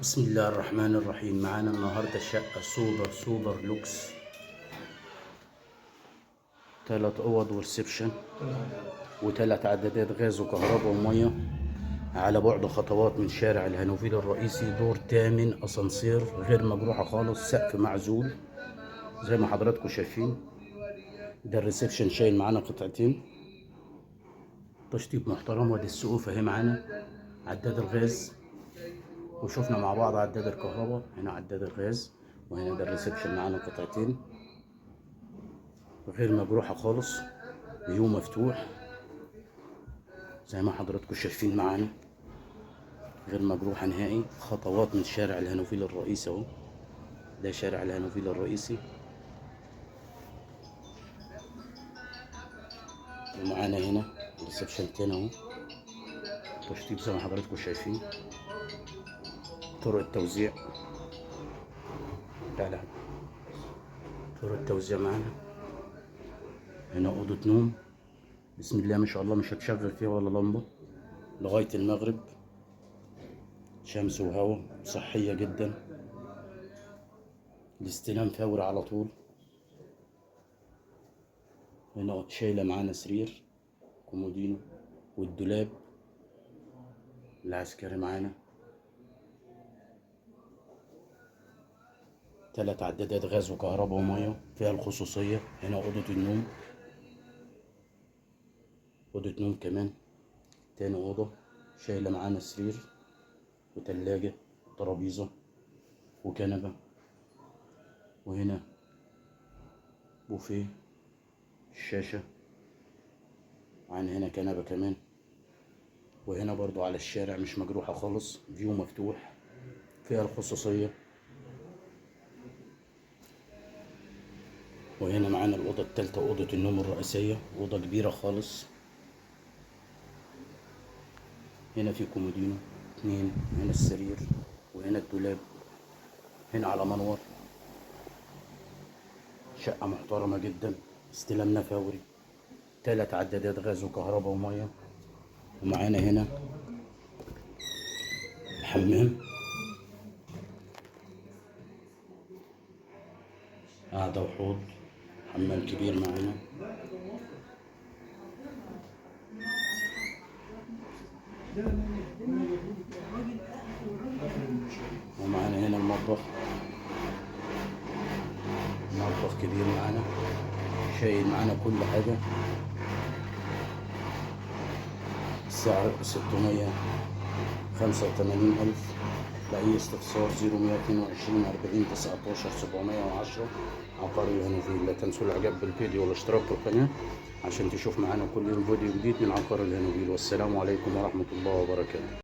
بسم الله الرحمن الرحيم. معانا النهاردة شقة سوبر لوكس، 3 أوض وريسبشن و3 عدادات غاز وكهرباء ومية، على بعد خطوات من شارع الهانوفيل الرئيسي، دور 8، أسانسير غير مجروحة خالص، سقف معزول زي ما حضراتكم شايفين. ده الريسبشن شايل معانا قطعتين، تشطيب محترم. وادي السقوف اهي معانا، عداد الغاز، وشفنا مع بعض عداد الكهرباء. هنا عداد الغاز، وهنا ده الريسبشن معانا قطعتين غير مجروحة خالص، فيو مفتوح زي ما حضراتكم شايفين معانا، غير مجروحة نهائي. خطوات من شارع الهانوفيل الرئيسي اهو، ده شارع الهانوفيل الرئيسي. ومعانا هنا ريسبشن تاني اهو، تشطيب زي ما حضراتكم شايفين. طرق التوزيع، لا طرق التوزيع معانا. هنا أوضة نوم، بسم الله ما شاء الله، مش هتشغل فيها ولا لمبة لغاية المغرب. شمس وهواء، صحية جدا، الاستلام فوري على طول. هنا شايلة معانا سرير كومودينو، والدولاب العسكري معانا. 3 عدادات غاز وكهرباء ومية فيها الخصوصية. هنا أوضة النوم، أوضة نوم كمان، تاني أوضة شايلة معانا سرير وتلاجة وترابيزة وكنبة. وهنا بوفيه، الشاشة، وعن هنا كنبة كمان. وهنا برضو على الشارع، مش مجروحة خالص، فيو مفتوح، فيها الخصوصية. وهنا معانا الأوضة التالتة، أوضة النوم الرئيسية، أوضة كبيرة خالص. هنا في كومودينو 2، هنا السرير، وهنا الدولاب، هنا على منور. شقة محترمة جدا، استلامنا فوري، 3 عدادات غاز وكهرباء ومية. ومعانا هنا الحمام، قاعدة وحوض، حمام كبير معانا. ومعانا هنا المطبخ، مطبخ كبير معانا، شايل معانا كل حاجة. السعر 685,000. لأي استفسار 0122 40 19 710. عقار الهانوفيل. لا تنسوا الإعجاب بالفيديو والاشتراك في القناة عشان تشوف معانا كل يوم فيديو جديد من عقار الهانوفيل. والسلام عليكم ورحمة الله وبركاته.